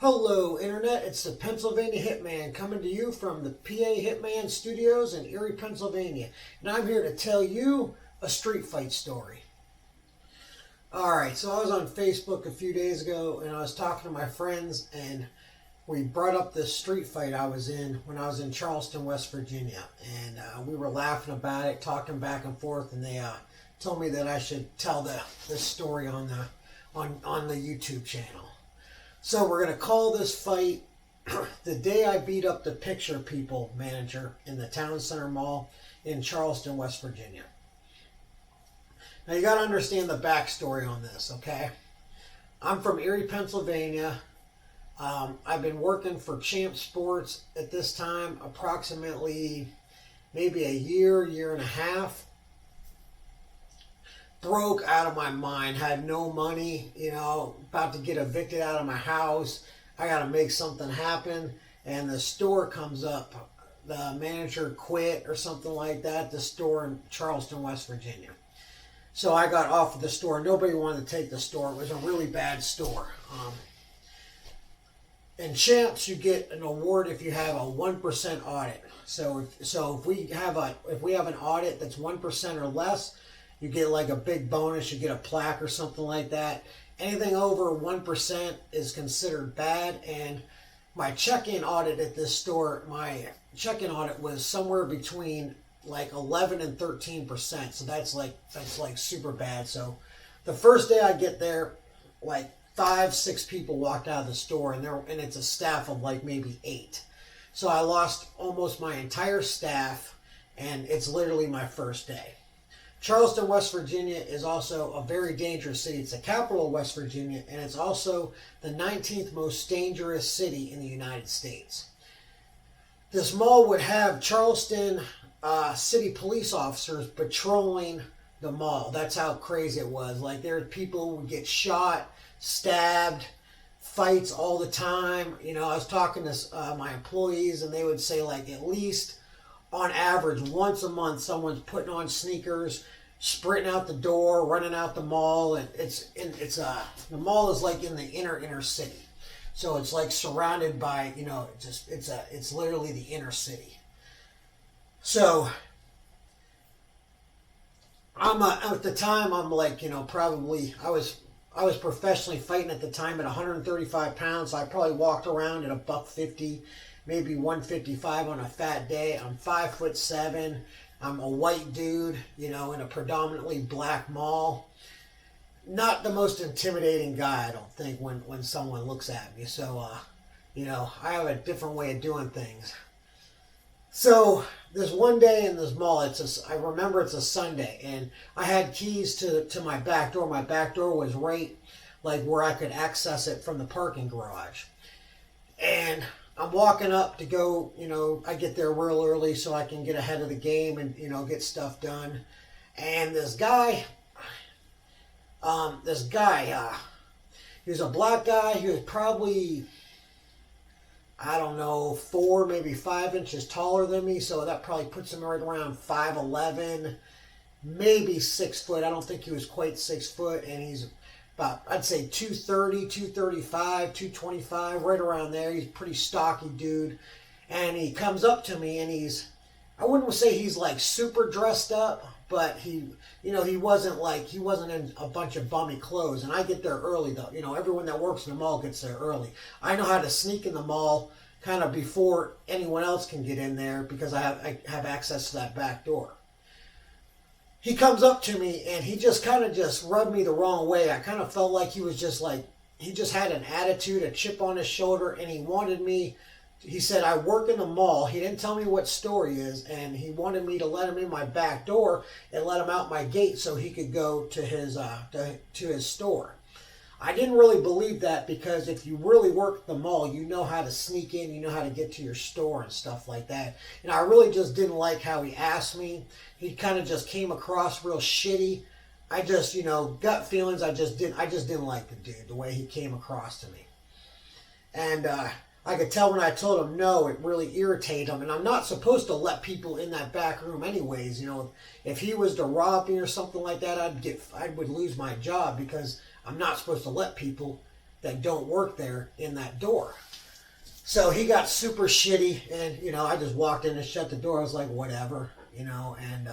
Hello, Internet. It's the Pennsylvania Hitman coming to you from the PaHitman studios in Erie, Pennsylvania. And I'm here to tell you a street fight story. Alright, so I was on Facebook a few days ago and I was talking to my friends and we brought up this street fight I was in when I was in Charleston, West Virginia. And we were laughing about it, talking back and forth, and they told me that I should tell this story on the YouTube channel. So we're going to call this fight the day I beat up the Picture People manager in the Town Center Mall in Charleston, West Virginia. Now you got to understand the backstory on this, okay? I'm from Erie, Pennsylvania. I've been working for Champ Sports at this time approximately maybe a year and a half. Broke out of my mind, had no money, about to get evicted out of my house. I got to make something happen. And the store comes up. The manager quit or something like that, the store in Charleston, West Virginia. So I got off of the store. Nobody wanted to take the store. It was a really bad store. In Champs, you get an award if you have a 1% audit. So if we have an audit that's 1% or less, you get like a big bonus, you get a plaque or something like that. Anything over 1% is considered bad. And my check-in audit at this store, my check-in audit was somewhere between like 11 and 13%. So that's like super bad. So the first day I get there, like 5-6 people walked out of the store, and it's a staff of like maybe 8. So I lost almost my entire staff, and it's literally my first day. Charleston, West Virginia is also a very dangerous city. It's the capital of West Virginia, and it's also the 19th most dangerous city in the United States. This mall would have Charleston city police officers patrolling the mall. That's how crazy it was. Like, there were people who would get shot, stabbed, fights all the time. I was talking to my employees, and they would say, like, at least on average, once a month, someone's putting on sneakers, sprinting out the door, running out the mall, and the mall is like in the inner city, so it's like surrounded by it's literally the inner city. So at the time I'm like probably I was professionally fighting at the time at 135 pounds. So I probably walked around at $150. Maybe 155 on a fat day. I'm 5'7". I'm a white dude, in a predominantly black mall. Not the most intimidating guy, I don't think, when someone looks at me. So, I have a different way of doing things. So, this one day in this mall, I remember it's a Sunday, and I had keys to my back door. My back door was right, like, where I could access it from the parking garage. And I'm walking up to go, I get there real early so I can get ahead of the game and, get stuff done. And this guy, he was a black guy. He was probably, 4, maybe 5 inches taller than me. So that probably puts him right around 5'11", maybe 6 foot. I don't think he was quite 6 foot. And he's about, I'd say 230, 235, 225, right around there. He's a pretty stocky dude. And he comes up to me and I wouldn't say he's like super dressed up, but he wasn't in a bunch of bummy clothes. And I get there early though. Everyone that works in the mall gets there early. I know how to sneak in the mall kind of before anyone else can get in there because I have access to that back door. He comes up to me and he just kind of just rubbed me the wrong way. I kind of felt like he was just like, he just had an attitude, a chip on his shoulder, and he wanted me, he said, I work in the mall. He didn't tell me what store he is, and he wanted me to let him in my back door and let him out my gate so he could go to his store. I didn't really believe that because if you really work the mall, you know how to sneak in, you know how to get to your store and stuff like that. And I really just didn't like how he asked me. He kind of just came across real shitty. I just, gut feelings, I just didn't like the dude, the way he came across to me. And I could tell when I told him no, it really irritated him. And I'm not supposed to let people in that back room anyways. If he was to rob me or something like that, I would lose my job because I'm not supposed to let people that don't work there in that door. So he got super shitty, and, you know, I just walked in and shut the door. I was like, whatever, you know, and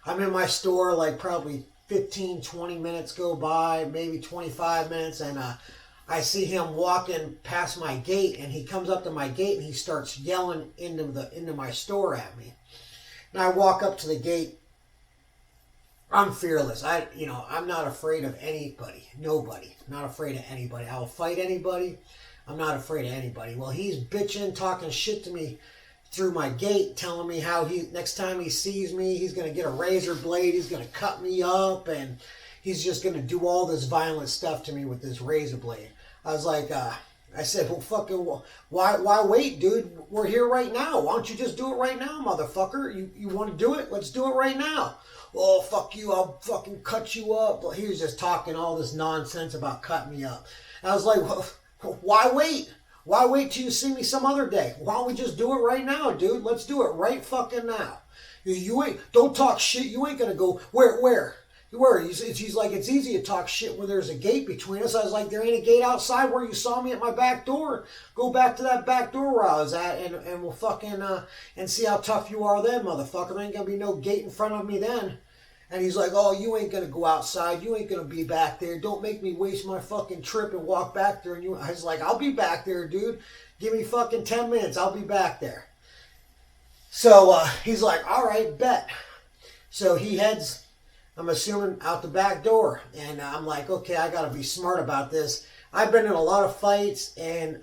I'm in my store, like probably 15, 20 minutes go by, maybe 25 minutes, and I see him walking past my gate, and he comes up to my gate, and he starts yelling into my store at me. And I walk up to the gate. I'm fearless. I'm not afraid of anybody. Nobody. Not afraid of anybody. I will fight anybody. I'm not afraid of anybody. Well, he's bitching, talking shit to me through my gate, telling me how next time he sees me, he's going to get a razor blade, he's going to cut me up, and he's just going to do all this violent stuff to me with this razor blade. I was like, I said, well, fucking, why wait, dude? We're here right now. Why don't you just do it right now, motherfucker? You want to do it? Let's do it right now. Oh, fuck you, I'll fucking cut you up. He was just talking all this nonsense about cutting me up. And I was like, well, why wait? Why wait till you see me some other day? Why don't we just do it right now, dude? Let's do it right fucking now. You ain't, don't talk shit. You ain't gonna go, where? He's like, it's easy to talk shit when there's a gate between us. I was like, there ain't a gate outside where you saw me at my back door. Go back to that back door where I was at, and we'll fucking, and see how tough you are then, motherfucker. There ain't gonna be no gate in front of me then. And he's like, oh, you ain't going to go outside. You ain't going to be back there. Don't make me waste my fucking trip and walk back there. And I was like, I'll be back there, dude. Give me fucking 10 minutes. I'll be back there. So he's like, all right, bet. So he heads, I'm assuming, out the back door. And I'm like, okay, I got to be smart about this. I've been in a lot of fights, and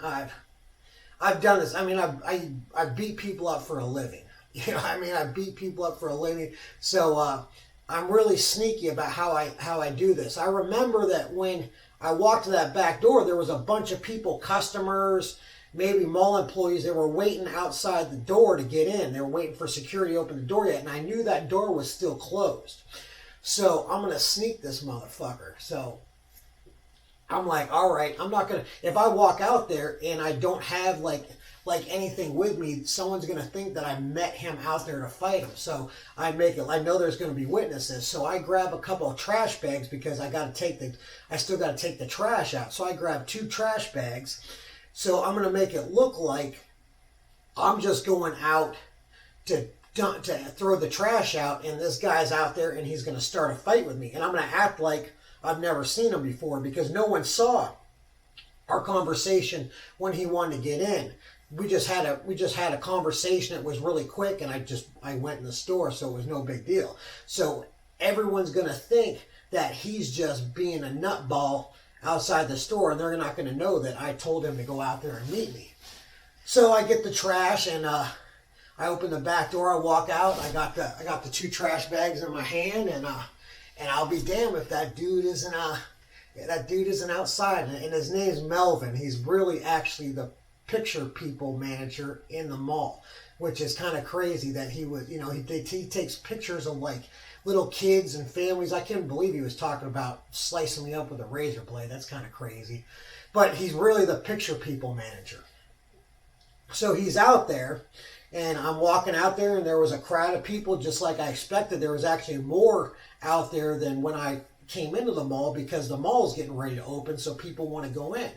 I've done this. I mean, I beat people up for a living. You know, I mean, I beat people up for a living. So, I'm really sneaky about how I do this. I remember that when I walked to that back door, there was a bunch of people, customers, maybe mall employees, that were waiting outside the door to get in. They were waiting for security to open the door yet, and I knew that door was still closed. So I'm going to sneak this motherfucker. So I'm like, all right, I'm not going to, if I walk out there and I don't have like anything with me, someone's going to think that I met him out there to fight him. So I know there's going to be witnesses. So I grab a couple of trash bags because I still got to take the trash out. So I grab 2 trash bags. So I'm going to make it look like I'm just going out to throw the trash out, and this guy's out there and he's going to start a fight with me. And I'm going to act like I've never seen him before because no one saw our conversation when he wanted to get in. We just had a conversation that was really quick, and I went in the store, so it was no big deal. So everyone's going to think that he's just being a nutball outside the store, and they're not going to know that I told him to go out there and meet me. So I get the trash, and I open the back door. I walk out. I got the 2 trash bags in my hand, and I'll be damned if that dude isn't outside. And his name's Melvin. He's really actually the picture people manager in the mall, which is kind of crazy that he would, you know, he takes pictures of like little kids and families. I couldn't believe he was talking about slicing me up with a razor blade. That's kind of crazy. But he's really the picture people manager. So he's out there, and I'm walking out there, and there was a crowd of people just like I expected. There was actually more out there than when I came into the mall because the mall's getting ready to open, so people want to go in.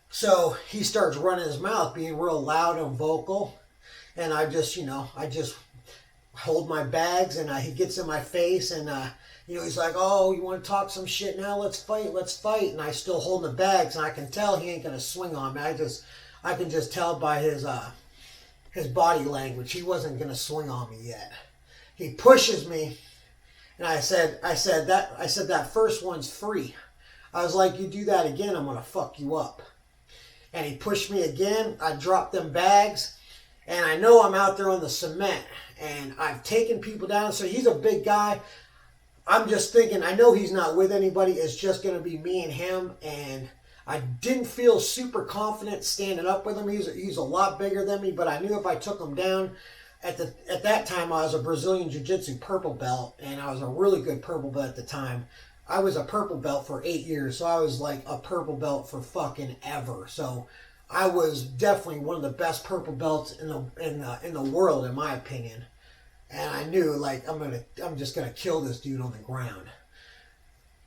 So he starts running his mouth, being real loud and vocal, and I just hold my bags, and he gets in my face, and he's like, oh, you want to talk some shit now? Let's fight. And I still hold the bags, and I can tell he ain't gonna swing on me. I can just tell by his body language he wasn't gonna swing on me yet. He pushes me, and I said that first one's free. I was like, you do that again, I'm gonna fuck you up. And he pushed me again. I dropped them bags, and I know I'm out there on the cement, and I've taken people down. So he's a big guy. I'm just thinking, I know he's not with anybody. It's just going to be me and him, and I didn't feel super confident standing up with him. He's a lot bigger than me, but I knew if I took him down, at that time I was a Brazilian Jiu-Jitsu purple belt, and I was a really good purple belt at the time. I was a purple belt for 8 years, so I was like a purple belt for fucking ever. So I was definitely one of the best purple belts in the world, in my opinion. And I knew, like, I'm just gonna kill this dude on the ground.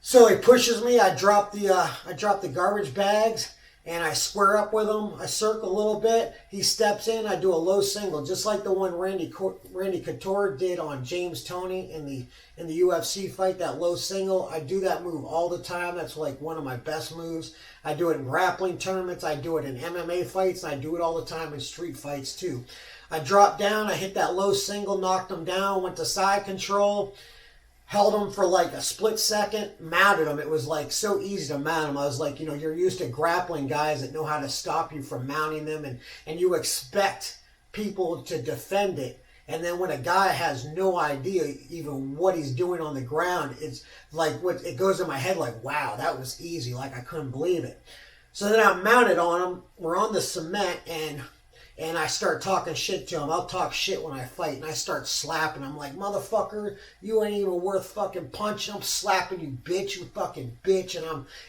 So he pushes me. I drop the garbage bags, and I square up with him. I circle a little bit. He steps in. I do a low single, just like the one Randy Couture did on James Toney in the UFC fight. That low single. I do that move all the time. That's like one of my best moves. I do it in grappling tournaments. I do it in MMA fights. And I do it all the time in street fights too. I dropped down. I hit that low single, knocked him down, went to side control. Held him for like a split second, mounted him. It was like so easy to mount him. I was like, you're used to grappling guys that know how to stop you from mounting them, and you expect people to defend it. And then when a guy has no idea even what he's doing on the ground, it's like it goes in my head like, wow, that was easy. Like I couldn't believe it. So then I'm mounted on him. We're on the cement, and I start talking shit to him. I'll talk shit when I fight, and I start slapping him. I'm like, motherfucker, you ain't even worth fucking punching. I'm slapping you, bitch, you fucking bitch.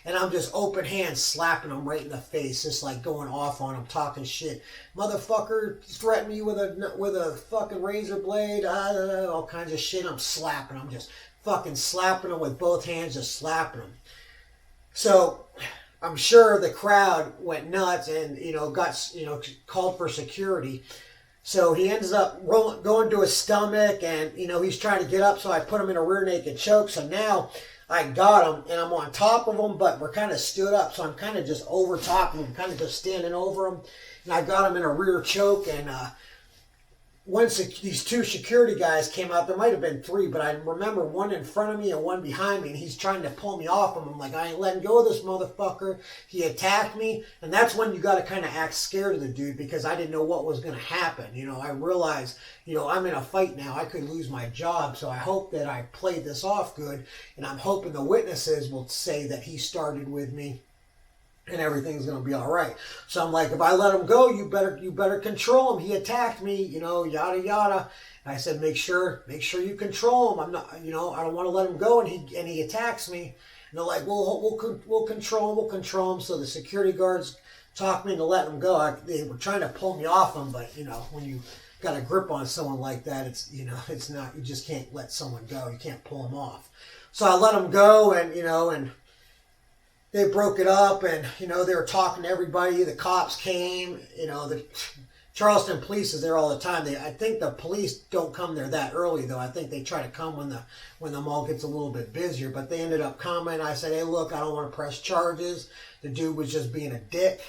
And I'm just open hand slapping him right in the face, just like going off on him, talking shit. Motherfucker, threaten me with a fucking razor blade, all kinds of shit. I'm slapping him, just fucking slapping him with both hands, just slapping him. So I'm sure the crowd went nuts and, called for security. So he ends up going to his stomach, and, he's trying to get up. So I put him in a rear naked choke. So now I got him, and I'm on top of him, but we're kind of stood up. So I'm kind of just over top of him, kind of just standing over him. And I got him in a rear choke, and once these two security guys came out, there might have been three, but I remember one in front of me and one behind me, and he's trying to pull me off him. I'm like, I ain't letting go of this motherfucker. He attacked me, and that's when you got to kind of act scared of the dude, because I didn't know what was going to happen. I realized, I'm in a fight now. I could lose my job, so I hope that I played this off good, and I'm hoping the witnesses will say that he started with me, and everything's gonna be all right. So I'm like, if I let him go, you better control him. He attacked me, yada yada. And I said, make sure you control him. I'm not, I don't want to let him go, and he attacks me. And they're like, we'll control him. So the security guards talked me into letting him go. They were trying to pull me off him, but when you got a grip on someone like that, it's not, you just can't let someone go. You can't pull him off. So I let him go, and they broke it up, and, they were talking to everybody. The cops came, the Charleston police is there all the time. I think the police don't come there that early, though. I think they try to come when the mall gets a little bit busier, but they ended up coming. I said, hey, look, I don't want to press charges. The dude was just being a dick,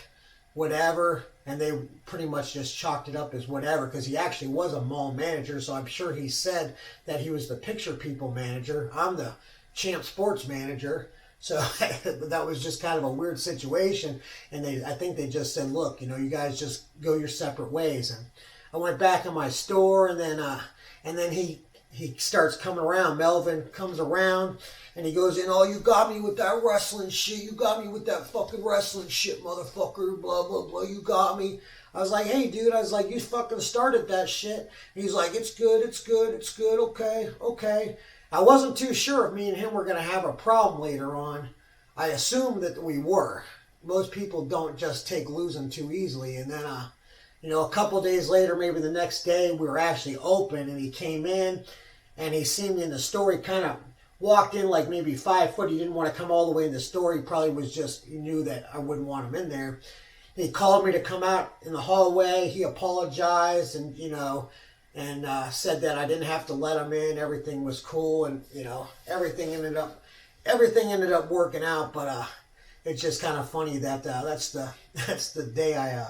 whatever, and they pretty much just chalked it up as whatever, because he actually was a mall manager, so I'm sure he said that he was the Picture People manager. I'm the Champ Sports manager. So that was just kind of a weird situation, and I think they just said, look, you guys just go your separate ways. And I went back in my store, and then he starts coming around. Melvin comes around, and he goes in, oh, you got me with that wrestling shit. You got me with that fucking wrestling shit, motherfucker, blah, blah, blah. You got me. I was like, hey, dude, you fucking started that shit. And he's like, it's good, okay. I wasn't too sure if me and him were going to have a problem later on. I assumed that we were. Most people don't just take losing too easily. And then, a couple days later, maybe the next day, we were actually open, and he came in, and he seen me in the store. He kind of walked in like maybe 5 foot. He didn't want to come all the way in the store. He probably he knew that I wouldn't want him in there. He called me to come out in the hallway. He apologized, and, and said that I didn't have to let him in. Everything was cool, and everything ended up working out. But it's just kind of funny that that's the day I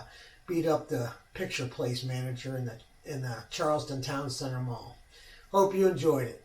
beat up the Picture Place manager in the Charleston Town Center Mall. Hope you enjoyed it.